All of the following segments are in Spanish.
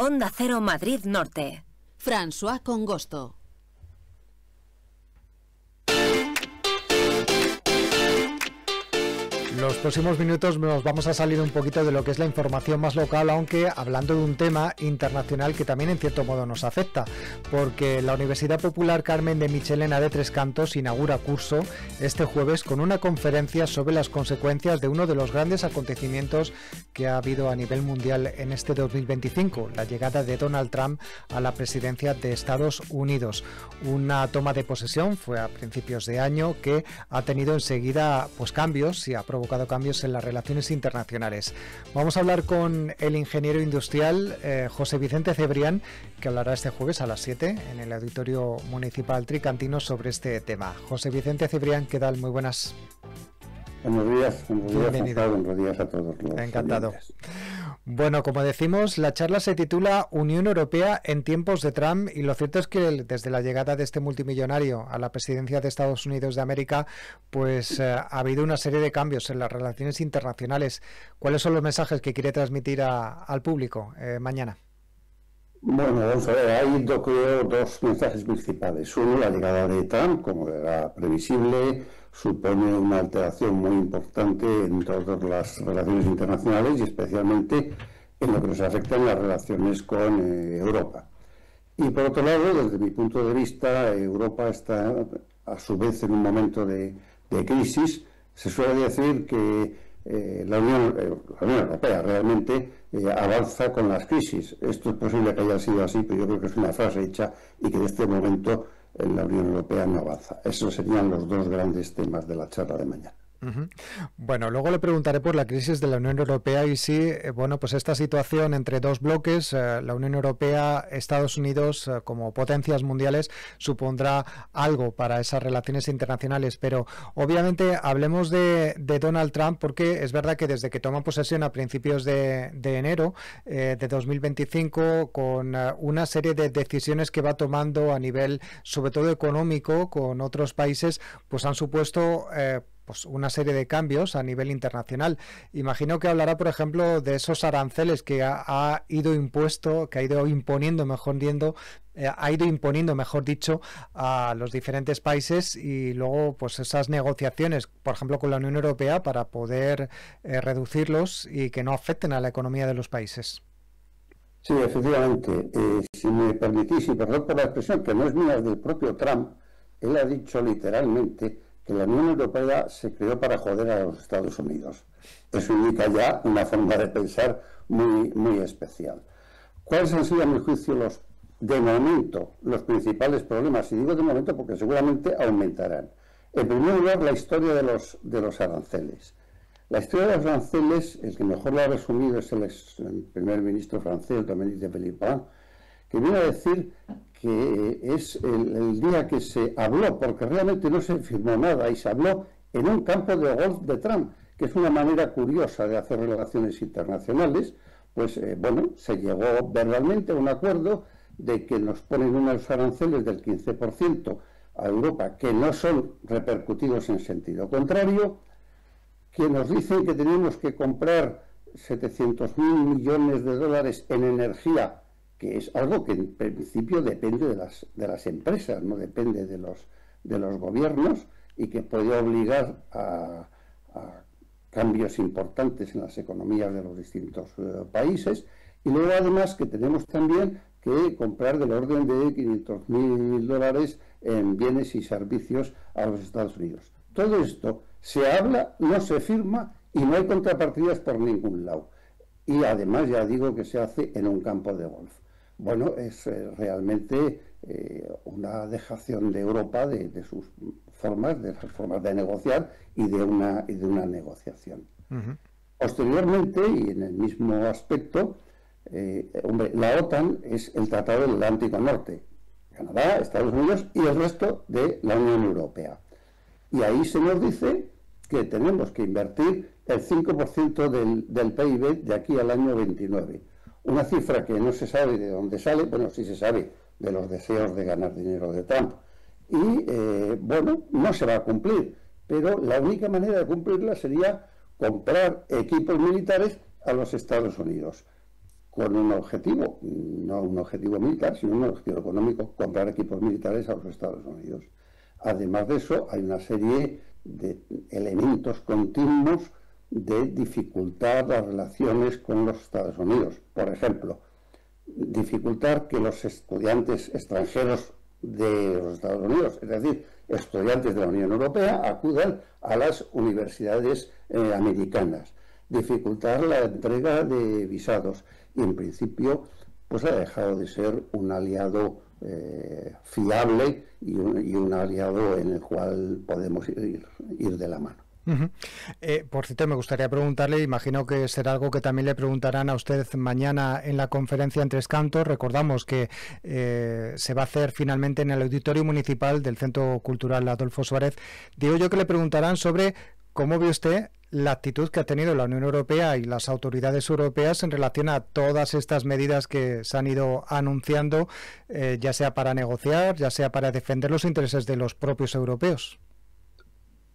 Onda Cero Madrid Norte. François Congosto. Los próximos minutos nos vamos a salir un poquito de lo que es la información más local, aunque hablando de un tema internacional que también en cierto modo nos afecta, porque la Universidad Popular Carmen de Michelena de Tres Cantos inaugura curso este jueves con una conferencia sobre las consecuencias de uno de los grandes acontecimientos que ha habido a nivel mundial en este 2025, la llegada de Donald Trump a la presidencia de Estados Unidos. Una toma de posesión fue a principios de año que ha tenido enseguida cambios y ha provocado cambios en las relaciones internacionales. Vamos a hablar con el ingeniero industrial José Vicente Cebrián, que hablará este jueves a las 7 en el Auditorio Municipal Tricantino sobre este tema. José Vicente Cebrián, ¿qué tal? Muy buenas. Buenos días, bienvenido. Buenos días a todos los Encantado. oyentes. Bueno, como decimos, la charla se titula Unión Europea en tiempos de Trump, y lo cierto es que desde la llegada de este multimillonario a la presidencia de Estados Unidos de América, ha habido una serie de cambios en las relaciones internacionales. ¿Cuáles son los mensajes que quiere transmitir al público mañana? Bueno, vamos a ver, hay dos mensajes principales. Uno, la llegada de Trump, como era previsible, supone una alteración muy importante en todas las relaciones internacionales y especialmente en lo que nos afecta en las relaciones con Europa. Y por otro lado, desde mi punto de vista, Europa está a su vez en un momento de crisis. Se suele decir que la Unión Europea realmente avanza con las crisis. Esto es posible que haya sido así, pero yo creo que es una frase hecha y que en este momento la Unión Europea no avanza. Esos serían los dos grandes temas de la charla de mañana. Bueno, luego le preguntaré por la crisis de la Unión Europea y si, esta situación entre dos bloques, la Unión Europea, Estados Unidos, como potencias mundiales, supondrá algo para esas relaciones internacionales. Pero obviamente hablemos de Donald Trump, porque es verdad que desde que toma posesión a principios de enero de 2025, con una serie de decisiones que va tomando a nivel, sobre todo económico, con otros países, pues han supuesto una serie de cambios a nivel internacional. Imagino que hablará, por ejemplo, de esos aranceles que ha ido imponiendo, mejor dicho, a los diferentes países, y luego esas negociaciones, por ejemplo, con la Unión Europea para poder reducirlos y que no afecten a la economía de los países. Sí, efectivamente. Si me permitís, y perdón por la expresión, que no es mía, es del propio Trump, él ha dicho literalmente que la Unión Europea se creó para joder a los Estados Unidos. Eso indica ya una forma de pensar muy, muy especial. ¿Cuáles han sido, a mi juicio, de momento, los principales problemas? Y digo de momento porque seguramente aumentarán. En primer lugar, la historia de los aranceles. La historia de los aranceles, el que mejor lo ha resumido es el primer ministro francés, Dominique de Villepin, que viene a decir que es el día que se habló, porque realmente no se firmó nada, y se habló en un campo de golf de Trump, que es una manera curiosa de hacer relaciones internacionales. Se llegó verbalmente a un acuerdo de que nos ponen unos aranceles del 15% a Europa, que no son repercutidos en sentido contrario, que nos dicen que tenemos que comprar 700.000 millones de dólares en energía, que es algo que en principio depende de las empresas, no depende de los gobiernos, y que puede obligar a cambios importantes en las economías de los distintos países. Y luego además que tenemos también que comprar del orden de 500.000 dólares en bienes y servicios a los Estados Unidos. Todo esto se habla, no se firma y no hay contrapartidas por ningún lado. Y además ya digo que se hace en un campo de golf. Bueno, es realmente una dejación de Europa de sus formas, de negociar y de una negociación. Posteriormente, y en el mismo aspecto, la OTAN es el Tratado del Atlántico Norte, Canadá, Estados Unidos y el resto de la Unión Europea. Y ahí se nos dice que tenemos que invertir el 5% del PIB de aquí al año 29. Una cifra que no se sabe de dónde sale, bueno, sí se sabe de los deseos de ganar dinero de Trump. Y, no se va a cumplir, pero la única manera de cumplirla sería comprar equipos militares a los Estados Unidos. con un objetivo, no un objetivo militar, sino un objetivo económico, comprar equipos militares a los Estados Unidos. Además de eso, hay una serie de elementos continuos de dificultar las relaciones con los Estados Unidos. Por ejemplo, dificultar que los estudiantes extranjeros de los Estados Unidos, es decir, estudiantes de la Unión Europea, acudan a las universidades americanas, dificultar la entrega de visados y, en principio, pues ha dejado de ser un aliado fiable y un aliado en el cual podemos ir de la mano. Por cierto, me gustaría preguntarle, imagino que será algo que también le preguntarán a usted mañana en la conferencia en Tres Cantos. Recordamos que se va a hacer finalmente en el Auditorio Municipal del Centro Cultural Adolfo Suárez. Digo yo que le preguntarán sobre cómo ve usted la actitud que ha tenido la Unión Europea y las autoridades europeas en relación a todas estas medidas que se han ido anunciando, ya sea para negociar, ya sea para defender los intereses de los propios europeos.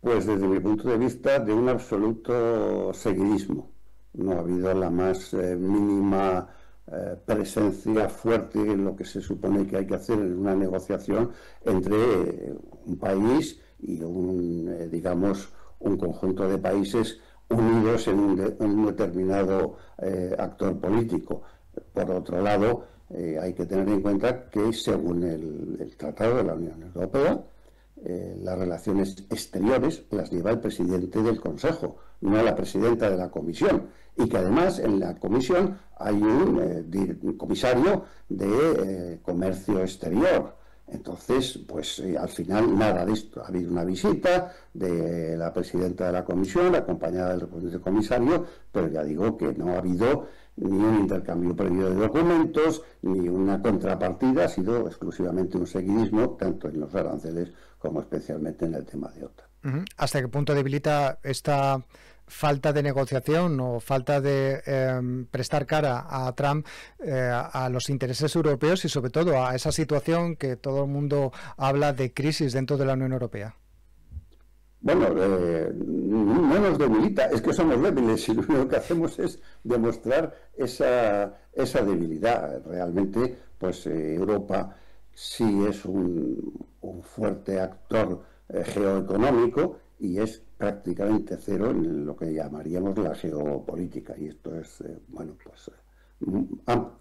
Pues desde mi punto de vista, de un absoluto seguidismo. No ha habido la más mínima presencia fuerte en lo que se supone que hay que hacer en una negociación entre un país y digamos, un conjunto de países unidos en un determinado actor político. Por otro lado, hay que tener en cuenta que según el Tratado de la Unión Europea, las relaciones exteriores las lleva el presidente del Consejo, no la presidenta de la Comisión, y que además en la Comisión hay un comisario de Comercio Exterior. Entonces, pues al final nada de esto. Ha habido una visita de la presidenta de la Comisión, acompañada del representante comisario, pero ya digo que no ha habido ni un intercambio previo de documentos, ni una contrapartida, ha sido exclusivamente un seguidismo, tanto en los aranceles como especialmente en el tema de OTAN. ¿Hasta qué punto debilita esta falta de negociación o falta de prestar cara a Trump a los intereses europeos y sobre todo a esa situación que todo el mundo habla de crisis dentro de la Unión Europea? Bueno, no nos debilita, es que somos débiles y lo único que hacemos es demostrar esa debilidad. Realmente, pues Europa sí es un fuerte actor geoeconómico y es prácticamente cero en lo que llamaríamos la geopolítica, y esto es, bueno, pues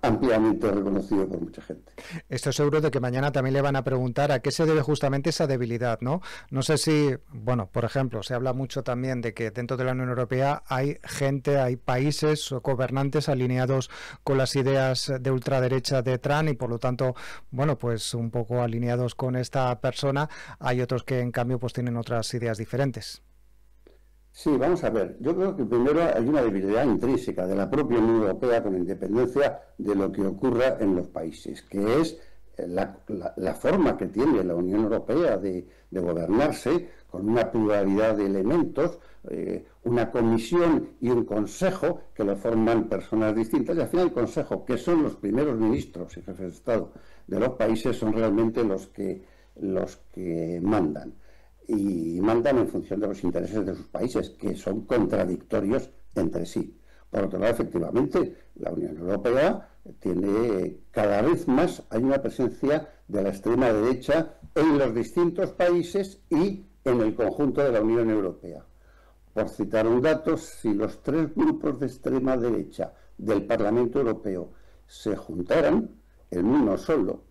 ampliamente reconocido por mucha gente. Estoy seguro de que mañana también le van a preguntar a qué se debe justamente esa debilidad, ¿no? No sé si, bueno, por ejemplo, se habla mucho también de que dentro de la Unión Europea hay gente, hay países o gobernantes alineados con las ideas de ultraderecha de Trump y por lo tanto, bueno, pues un poco alineados con esta persona. Hay otros que en cambio pues tienen otras ideas diferentes. Sí, vamos a ver. Yo creo que primero hay una debilidad intrínseca de la propia Unión Europea con independencia de lo que ocurra en los países, que es la forma que tiene la Unión Europea de gobernarse con una pluralidad de elementos, una comisión y un consejo que lo forman personas distintas, y al final el consejo, que son los primeros ministros y jefes de Estado de los países, son realmente los que mandan. Y mandan en función de los intereses de sus países, que son contradictorios entre sí. Por otro lado, efectivamente, la Unión Europea tiene cada vez más, hay una presencia de la extrema derecha en los distintos países y en el conjunto de la Unión Europea. Por citar un dato, si los tres grupos de extrema derecha del Parlamento Europeo se juntaran en uno solo,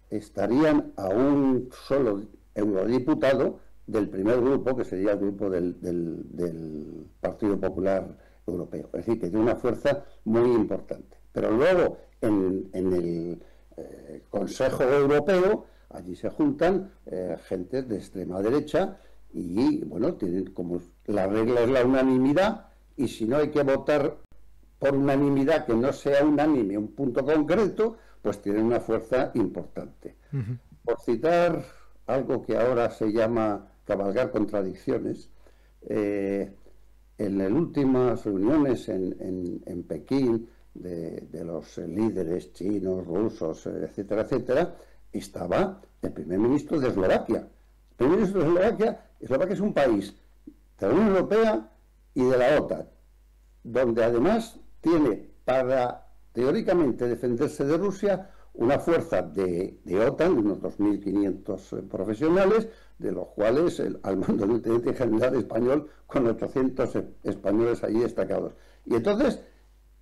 estarían a un solo eurodiputado del primer grupo, que sería el grupo del Partido Popular Europeo. Es decir, que tiene una fuerza muy importante. Pero luego, en el Consejo Europeo, allí se juntan gente de extrema derecha y, bueno, tienen como la regla es la unanimidad, y si no hay que votar por unanimidad que no sea unánime un punto concreto, pues tienen una fuerza importante. Por citar algo que ahora se llama cabalgar contradicciones, en las últimas reuniones en Pekín de los líderes chinos, rusos, etcétera, etcétera, estaba el primer ministro de Eslovaquia. El primer ministro de Eslovaquia es un país de la Unión Europea y de la OTAN, donde además tiene para teóricamente defenderse de Rusia una fuerza de OTAN, unos 2.500 profesionales, de los cuales al mando del teniente general español con 800 españoles allí destacados. Y entonces,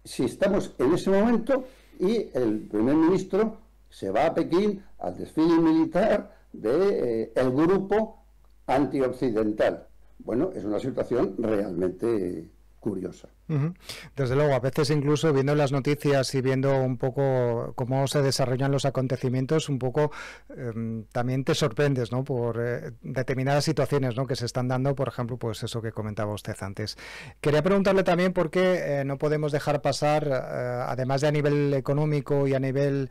si estamos en ese momento y el primer ministro se va a Pekín al desfile militar del grupo antioccidental. Bueno, es una situación realmente curiosa. Desde luego, a veces incluso viendo las noticias y viendo un poco cómo se desarrollan los acontecimientos, un poco también te sorprendes, ¿no? Por determinadas situaciones, ¿no? Que se están dando, por ejemplo, pues eso que comentaba usted antes. Quería preguntarle también por qué no podemos dejar pasar, además de a nivel económico y a nivel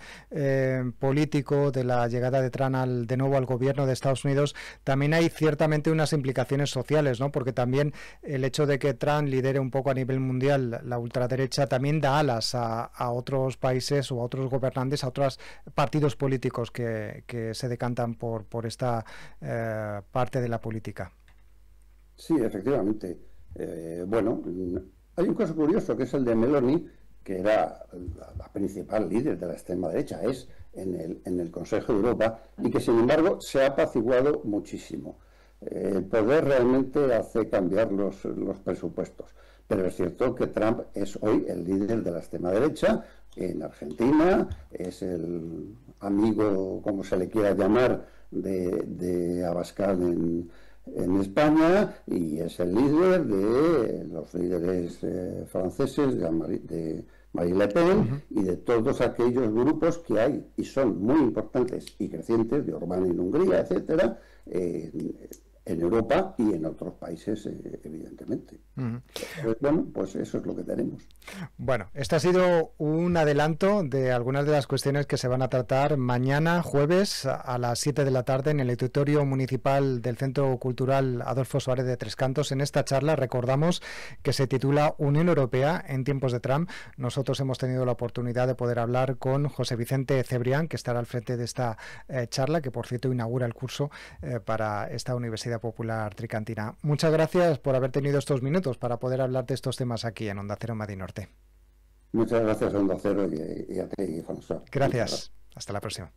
político, de la llegada de Trump de nuevo al gobierno de Estados Unidos, también hay ciertamente unas implicaciones sociales, ¿no? Porque también el hecho de que Trump lidere un poco a nivel mundial la ultraderecha también da alas a otros países o a otros gobernantes, a otros partidos políticos que se decantan por esta parte de la política. Sí, efectivamente. Bueno, hay un caso curioso que es el de Meloni, que era la principal líder de la extrema derecha, es en el Consejo de Europa, y que sin embargo se ha apaciguado muchísimo. El poder realmente hace cambiar los presupuestos. Pero es cierto que Trump es hoy el líder de la extrema derecha en Argentina, es el amigo, como se le quiera llamar, de Abascal en España, y es el líder de los líderes franceses, de Marine Le Pen, y de todos aquellos grupos que hay y son muy importantes y crecientes, de Orbán en Hungría, etcétera, en Europa y en otros países, evidentemente. Bueno, pues eso es lo que tenemos. Bueno, este ha sido un adelanto de algunas de las cuestiones que se van a tratar mañana, jueves, a las 7 de la tarde, en el auditorio municipal del Centro Cultural Adolfo Suárez de Tres Cantos. En esta charla, recordamos, que se titula Unión Europea en tiempos de Trump. Nosotros hemos tenido la oportunidad de poder hablar con José Vicente Cebrián, que estará al frente de esta charla, que por cierto inaugura el curso para esta Universidad Popular Tricantina. Muchas gracias por haber tenido estos minutos para poder hablar de estos temas aquí en Onda Cero Madrid Norte. Muchas gracias a Onda Cero y a ti, François. Gracias. Hasta la próxima.